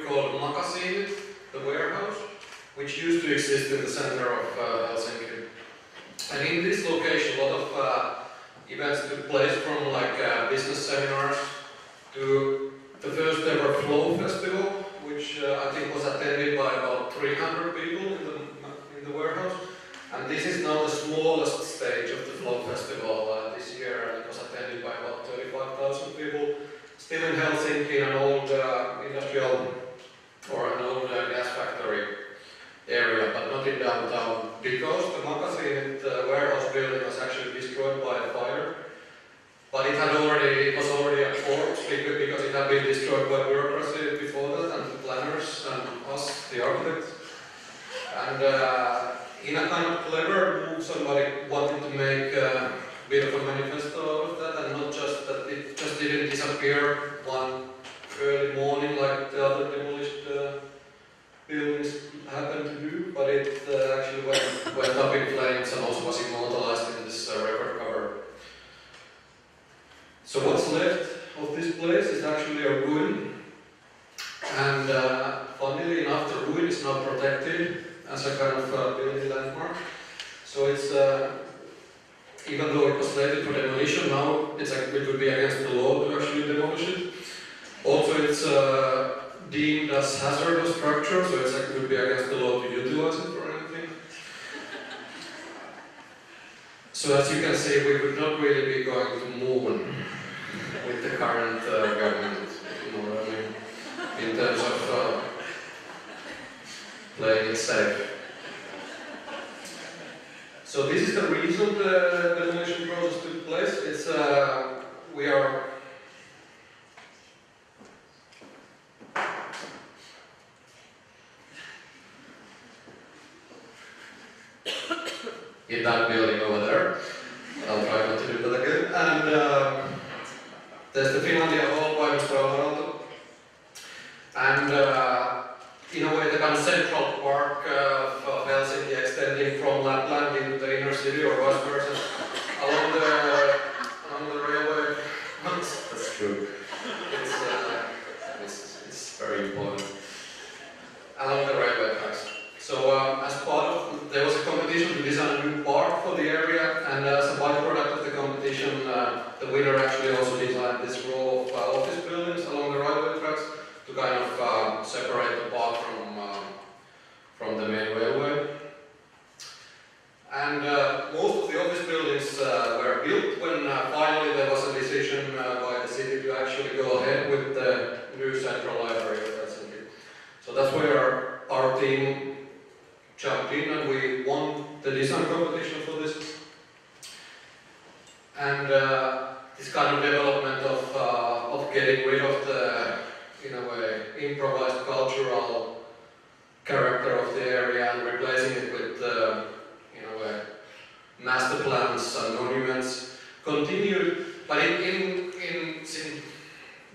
called Makasiini, the warehouse, which used to exist in the center of Helsinki. And in this location, a lot of events took place, from like business seminars to the first ever Flow Festival, which I think was attended by about 300 people in the warehouse. And this is now the smallest stage of the Flow Festival this year, and it was attended by about 35,000 people. Still in Helsinki, an old industrial or an old gas factory area, but not in downtown, because the Makasiini warehouse building was actually destroyed by a fire. But it was already a corpse because it had been destroyed by bureaucracy before that, and the planners and us, the architects. And in a kind of clever move, somebody wanted to make a bit of a manifesto out of that, and not just that it just didn't disappear one early morning like the other demolished buildings happened to do, but it actually went up in flames and also was immortalized in this record cover. So what's left of this place is actually a ruin, and funnily enough, the ruin is now protected as a kind of building landmark. So it's, even though it was slated for demolition, now it would be against the law to actually demolish it. Also, it's deemed as hazardous structure, so it would be against the law to utilize it for anything. So as you can see, we would not really be going to moon with the current government, if you know what I mean, in terms of playing it safe. So this is the reason the demolition process took place. It's we are in that building over there. I'll try not to do that again. And there's the Finlandia Hall by Mr. Aalto. And in a way, the kind of central park of Helsinki, extending from Lapland into the inner city or vice versa, along the railway. That's true. It's very important. Along the railway tracks. So as part of, there was a competition to design a new park for the area, and as a byproduct of the competition, the winner actually also designed this row of office buildings along the railway tracks to kind of separate the park from the main railway. And most of the office buildings were built when finally there was a decision by the city to actually go ahead with the new central library of Helsinki. So that's where our team jumped in, and we won the design competition for this. And this kind of development of getting rid of the, in a way, improvised cultural character of the area and replacing it with, in a way, master plans and monuments continued. But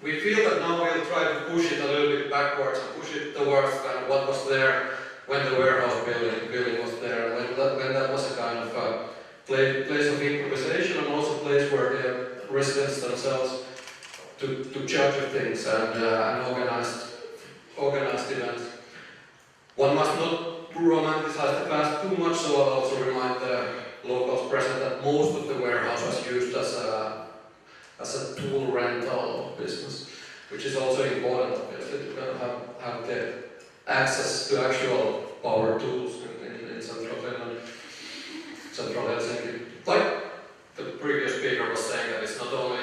we feel that now we'll try to push it a little bit backwards and push it towards kind of what was there when the warehouse building was there, when that was a kind of place of improvisation, and also a place where the residents themselves took charge of things and organized events. One must not romanticize the past too much, so I'll also remind the locals present that most of the warehouse was used as a tool rental business, which is also important, obviously, to kind of have the access to actual power tools in central Finland, central Helsinki. Like the previous speaker was saying, that it's not only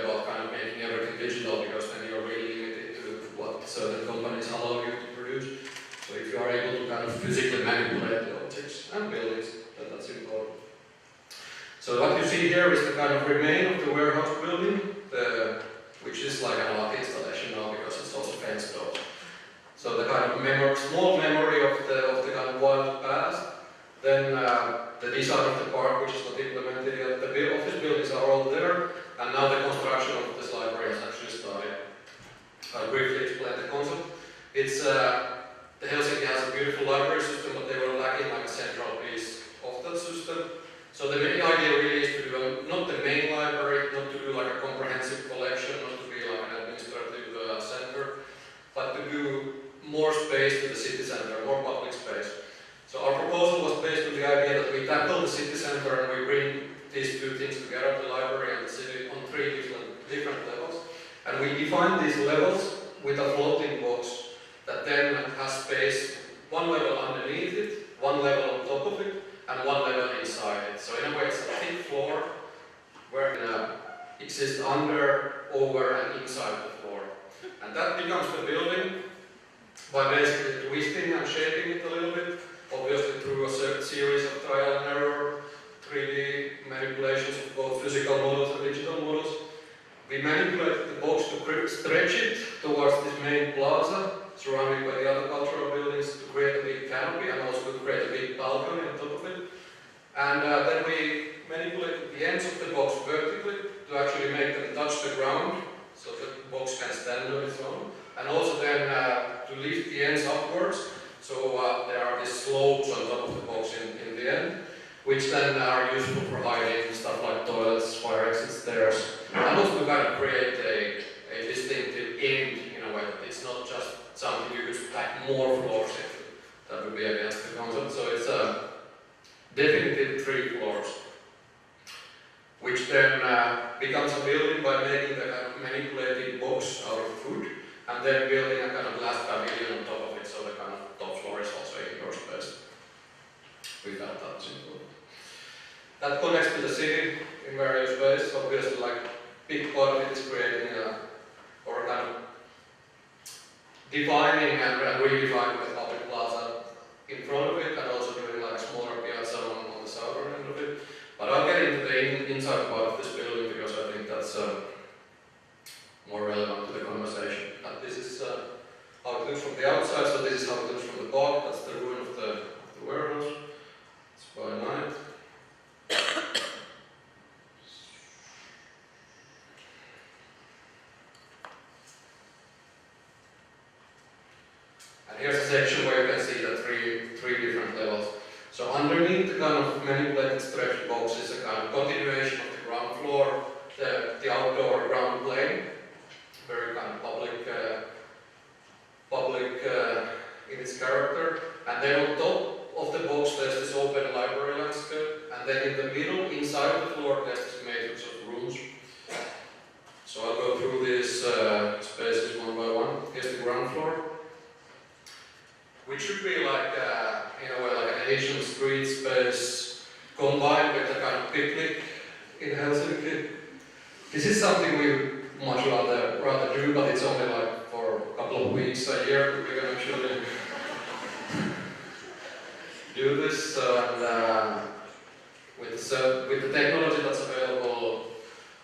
about kind of making everything digital, because then you're really limited to what certain companies allow you to produce. So if you are able to kind of physically manipulate the objects and buildings, then that's important. So what you see here is the kind of remain of the warehouse building, which is like an art installation now because it's also fenced off. So the kind of small memory of the kind of wild past. Then the design of the park, which is not implemented yet. The office buildings are all there, and now the construction of this library has actually started. I'll briefly explain the concept. It's the Helsinki has a beautiful library system, but they were lacking like a central piece of that system. So the main idea really is to do not the main library, not to do like a comprehensive collection, not to be like an administrative center, but to do define these levels with a floating box that then has space, one level underneath it, one level on top of it, and one level inside it. So in a way it's a thick floor where it exists under, over, and inside the floor. And that becomes the building by basically twisting and shaping it a little bit, obviously through a series of trial and error, 3D manipulations of both physical models and digital models. We manipulated the box to stretch it towards this main plaza, surrounded by the other cultural buildings, to create a big canopy and also to create a big balcony on top of it. And then we manipulated the ends of the box vertically to actually make them touch the ground, so the box can stand on its own. And also then to lift the ends upwards, so there are these slopes on top of the box in the end, which then are useful for hiding stuff like toilets, fire exit stairs, and also to kind of create a distinctive end in a way that it's not just something you could pack more floors into. That would be against the concept. So it's definitive 3 floors, which then becomes a building by making the kind of manipulated box out of wood, and then building a kind of glass pavilion on top of it, so the kind of top floor is also indoor space. We felt that was important. That connects to the city in various ways. Obviously, like big part of it is creating or kind of defining and redefining the public plaza in front of it, and also doing like a smaller piazza on the southern end of it. But I'll get into the inside part of this building because I think that's more relevant to the conversation. And this is how it looks from the outside, so this is how it looks from the back. That's the ruin of the warehouse. It's by night. And here's a section where you can see the three different levels. So underneath the kind of manipulated stretch box is a kind of continuation of the ground floor, the outdoor ground plane, very kind of public in its character. And then on top of the box there's this open library landscape, and then in the middle, inside of the floor, there's this matrix of rooms. So I'll go through these spaces one by one. Here's the ground floor, which should be like, in a way, like an Asian street space combined with a kind of picnic in Helsinki. This is something we much rather do, but it's only like for a couple of weeks a year that we can actually do this. And with the technology that's available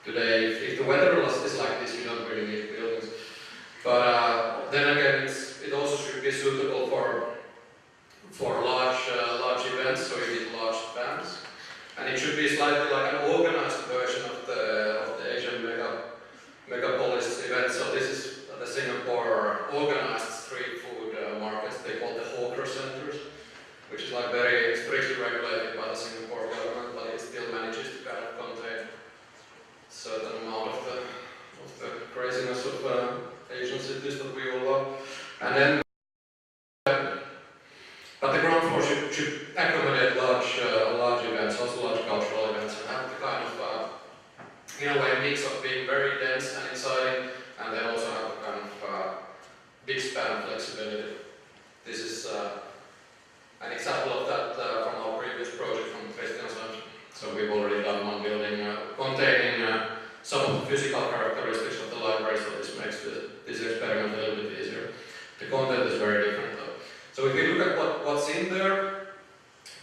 today, if the weather is like this, you don't really need buildings. But then again, it also should be suitable for large events, so you need large spans. And it should be slightly like an organized version of the Asian megapolis event. So this is the Singapore organized street food markets. They call the hawker centers, which is like very strictly regulated by the Singapore government, but it still manages to kind of contain a certain amount of the craziness of Asian cities that we all love. And then, but the ground floor should accommodate large events, also large cultural events, and have the kind of, in a way, mix of being very dense and exciting, and then also have a kind of big span flexibility. This is an example of that from our previous project from Kristiansand. So we've already done one building containing some of the physical characteristics of the library, so this makes this experiment a little bit easier. The content is very different though. So if you look at what's in there,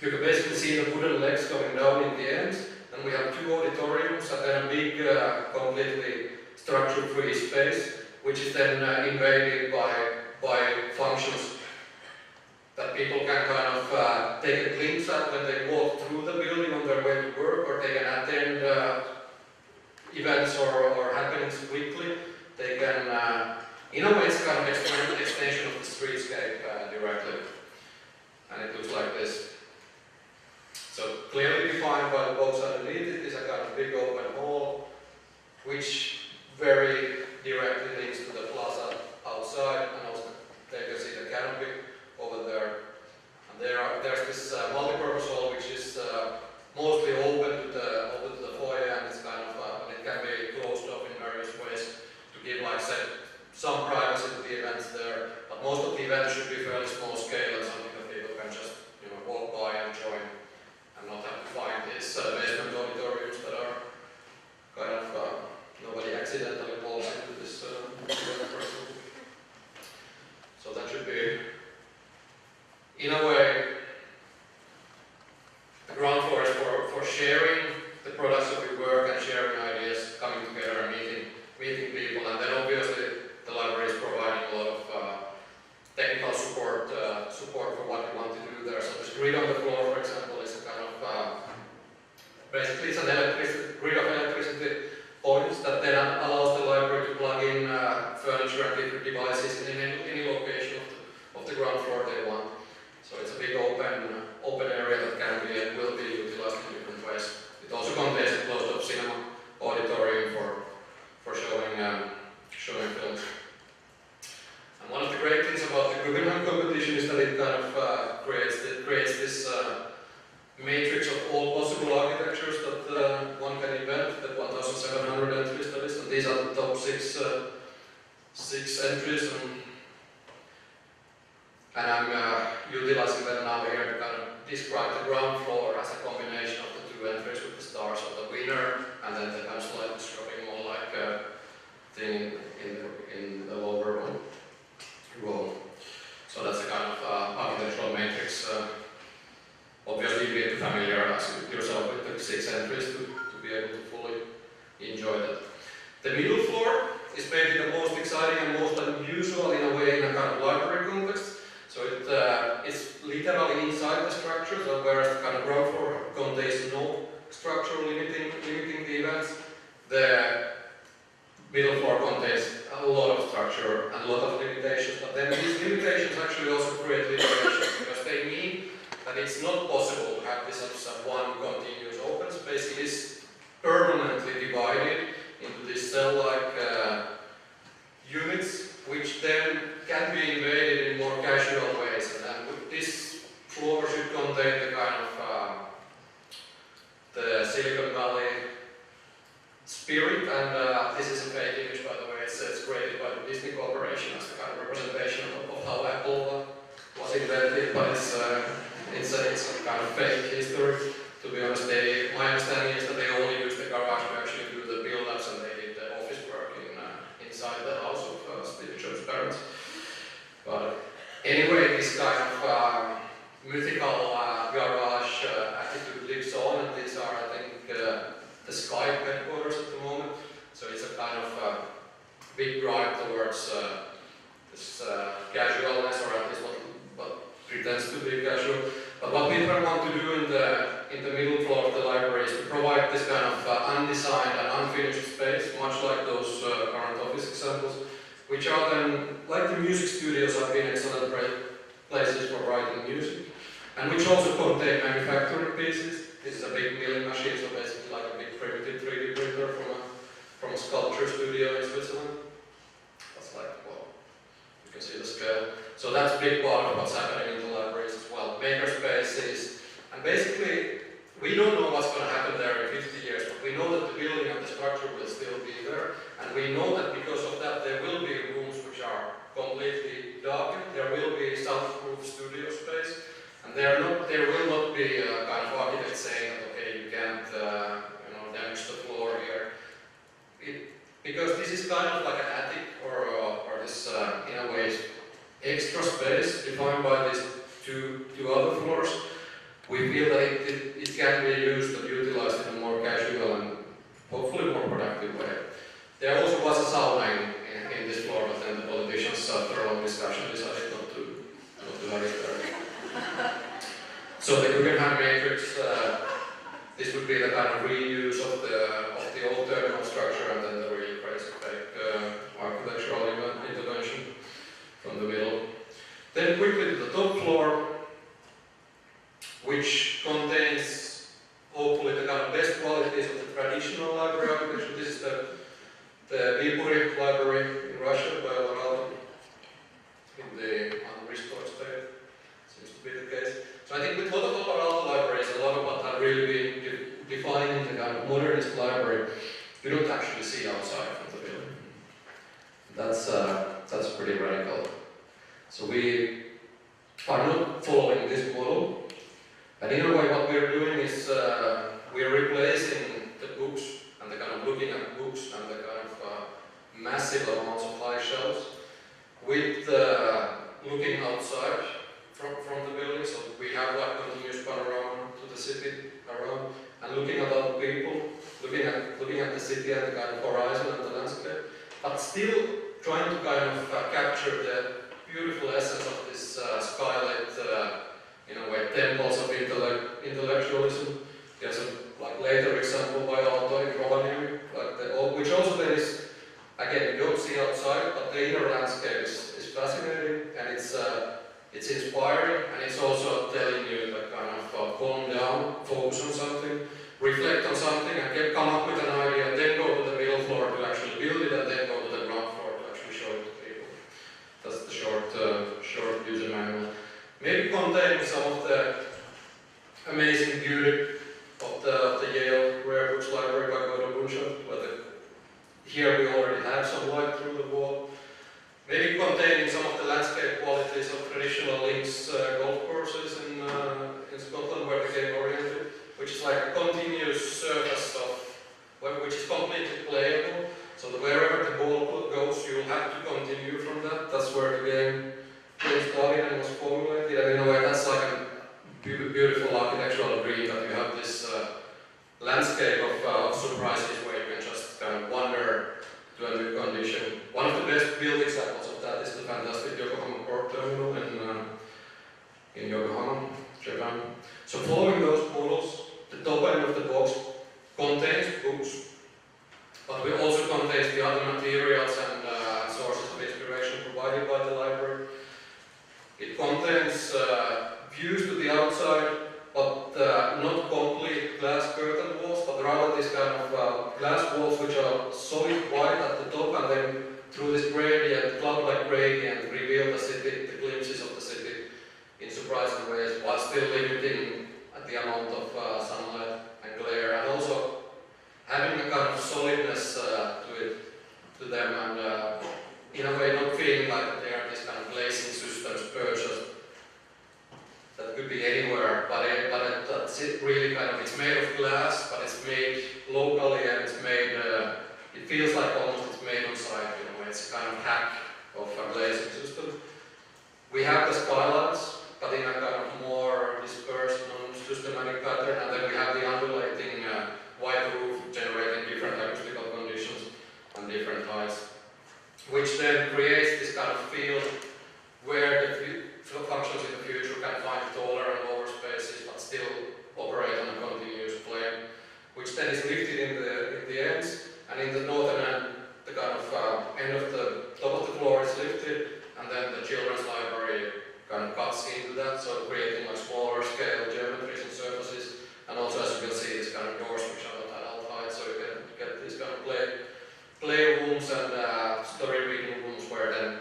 you can basically see the wooden legs going down in the end. Then we have 2 auditoriums and then a big, completely structure-free space, which is then invaded by functions that people can kind of take a glimpse at when they walk through the building on their way to work, or they can attend events or happenings quickly. They can, in a way, it's kind of extension of the streetscape directly. And it looks like this. So clearly defined by the box underneath it is a kind of big open hall, which very directly links to the plaza outside, and also there you can see the canopy over there. And there's this multi-purpose hall which is mostly open to the foyer, and it's kind of it can be closed off in various ways to give like most of the events should be fairly small scale and something that people can just walk by and join and not have to find these basement auditoriums that are kind of nobody accidentally falls into this event, for example. So that should be, in a way, the ground floor is for sharing the products that we work and sharing ideas, coming together and meeting people, and then obviously the library is providing a lot of technical support for what you want to do there. So this grid on the floor, for example, is a kind of basically it's an grid of electricity points that then allows the library to plug in furniture and different devices in any location of the ground floor they want. So it's a big open area that can be and will be utilized in different ways. It also contains a closed-up cinema auditorium for showing films. And one of the great things about the Guggenheim competition is that it kind of creates this matrix of all possible architectures that one can invent, the 1,700 entries that is, and these are the top six entries, and I'm utilizing them now here to kind of describe the ground floor as a combination of the two entries with the stars of the winner, and then the kind of slightly scrubbing more like thing in the lower row. So that's a kind of architectural matrix. Obviously, you need to familiarize yourself with the 6 entries to be able to fully enjoy that. The middle floor is maybe the most exciting and most unusual in a way in a kind of library context. So it's literally inside the structure, so whereas the kind of ground floor contains no structure limiting the events, the middle floor contains a lot of structure and a lot of limitations. But then these limitations actually also create limitations because they mean that it's not possible to have this as one continuous open space. It is permanently divided into these cell-like units, which then can be invaded in more casual ways. And this floor should contain the kind of the Silicon Valley spirit, and this is a fake image, by the way. It's created by the Disney Corporation as a kind of representation of how Apple was invented, but it's a kind of fake history. To be honest, my understanding is that they only used the garage to actually do the build-ups, and they did the office work inside the house of Steve Jobs' parents. But anyway, this kind of mythical garage attitude lives on, and these are, I think, the Skype headquarters at the moment. So it's a kind of big drive towards this casualness, or at least what pretends to be casual. But what we want to do in the middle floor of the library is to provide this kind of undesigned and unfinished space, much like those current office examples, which are then, like the music studios, have been excellent places for writing music, and which also contain manufacturing pieces. This is a big milling machine, so basically like a big primitive 3D printer from a sculpture studio in Switzerland. That's like, well, you can see the scale. So that's a big part of what's happening in the libraries as well. Makerspaces, and basically, we don't know what's going to happen there in 50 years, but we know that the building and the structure will still be there, and we know that because of that there will be rooms which are completely darkened, there will be soundproof studio space, and there will not be a kind of architect saying that, okay, you can't damage the floor here. Because this is kind of like an attic or this, in a way, extra space defined by these two other floors. We feel that it can be used and utilized in a more casual and hopefully more productive way. There also was a sauna in this floor, but then the politicians, after a long discussion, decided not to have it there. So the Guggenheim matrix, this would be the kind of reuse of the old terminal structure, and then the really crazy fake architectural intervention from the middle. Then quickly to the top floor, which contains hopefully the kind of best qualities of the traditional library architecture. This is the Viipuri library in Russia by Aalto, in the unrestored state, seems to be the case. So I think with a lot of Aalto libraries, a lot of what have really been defining the kind of modernist library, you don't actually see outside from the building. That's pretty radical. So we are not following this model, and in a way what we're doing is we're replacing the books and the kind of looking at books and the kind of massive amounts of high shelves with looking outside from the building. So we have like continuous panorama to the city around and looking at other people, looking at the city and the kind of horizon and the landscape, but still trying to kind of capture the beautiful essence of this skylit, in a way, temples of intellectualism. There's a like later example by Aalto in Rovaniemi, like which also then is, again, you don't see outside, but the inner landscape is fascinating, and it's inspiring, and it's also telling you that kind of calm down, focus on something, reflect on something, and come up with an idea, then go to the middle floor to actually build it, and then go to the ground floor to actually show it to people. That's the short user manual. Maybe containing some of the amazing beauty of the Yale Rare Books Library by Godo Bunshot, where here we already have some light through the wall. Maybe containing some of the landscape qualities of traditional links golf courses in Scotland, where the game oriented, which is like a continuous surface which is completely playable. So that wherever the ball goes, you will have to continue from that. That's where the game started and was formulated. And in a way, that's like a beautiful architectural dream that you have this landscape of surprises where you can just kind of wander to a new condition. One of the best built examples of that is the fantastic Yokohama Port Terminal in Yokohama, Japan. So following those models, the top end of the box contains books, but it also contains the other materials and sources of inspiration provided by the library. It contains views to the outside, but not complete glass curtain walls, but rather these kind of glass walls which are solid white at the top, and then through this gradient, cloud-like gradient, reveal the city, the glimpses of the city in surprising ways, while still limiting the amount of sunlight and glare, and also having a kind of solidness to them, and in a way not feeling like they are these kind of glazing systems perched that could be anywhere, but that's it really kind of, it's made of glass, but it's made locally, and it's made, it feels like almost it's made on site in a way. It's a kind of hack of a glazing system. We have the skylights, but in a kind of more dispersed, non-systematic pattern, and then we have the undulating white roof generating different acoustical conditions and different heights, which then creates this kind of field where the functions in the future can find taller and lower spaces, but still operate on a continuous plane, which then is lifted in the ends, and in the northern end, the kind of end of the top of the floor is lifted, and then the children's library kind of cuts into that, so creating like smaller scale geometries and surfaces, and also as you can see, these kind of doors which are not adult height, so you can get these kind of play rooms and story reading rooms where then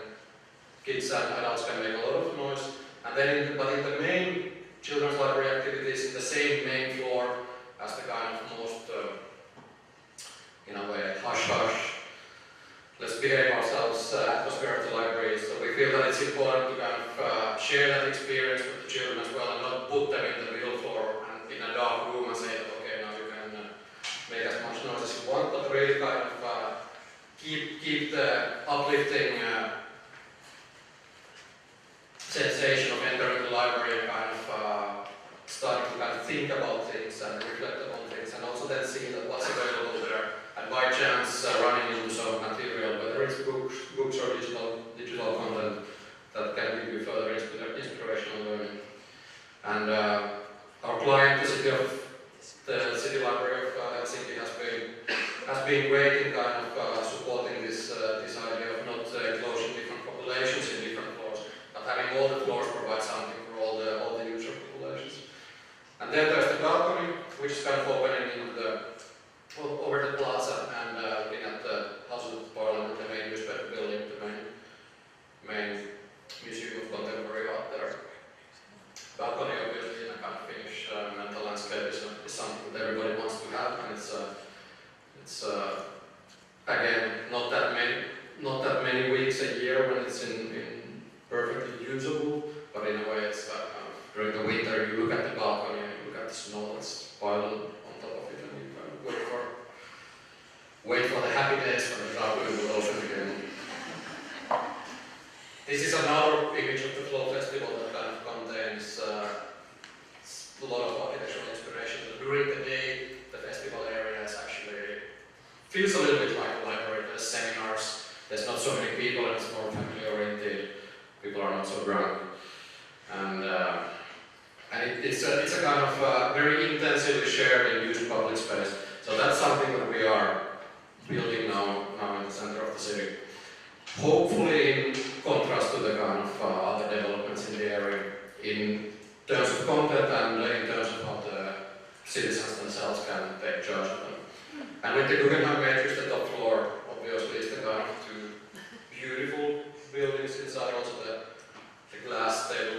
kids and adults can make a lot of noise. And then, but in the main children's library activities, in the same main floor as the kind of most, in a way, hush-hush, let's behave ourselves atmosphere of the library. So we feel that it's important to kind of share that experience with the children as well, and not put them in the middle floor and in a dark room and say that, okay, now you can make as much noise as you want, but really kind of keep the uplifting sensation of entering the library and kind of starting to kind of think about things and reflect upon things, and also then see that what's available there, and by chance running into some material, whether it's books or digital content that can give you further inspirational learning. And our client, the City Library of Helsinki, has been great in kind of supporting this idea of not closing different populations in different floors, but having all the floors provide something for all the user populations. And then there's the balcony, which is kind of opening into over the plaza and looking at the House of Parliament, the main newspaper building, the main Museum of Contemporary Art there. Balcony, obviously, in a kind of Finnish mental landscape is something that everybody wants to have, and it's again not that many weeks a year when it's in perfectly winter you look at the balcony and you look at the snow that's piled on top of it, and you kind of wait for the happy days when the dark blue will open again. This is another image of the Flow Festival that kind of contains a lot of architectural inspiration. So during the day, the festival area is actually feels a little bit like a library. There's seminars, there's not so many people, and it's more family oriented. People are not so drunk. And it's a kind of very intensively shared and used public space. So that's something that we are building now in the center of the city. Hopefully in contrast to the kind of other developments in the area in terms of content and in terms of how the citizens themselves can take charge of them. And with the Guggenheim Matrix, the top floor obviously is the kind of two beautiful buildings inside, also the glass table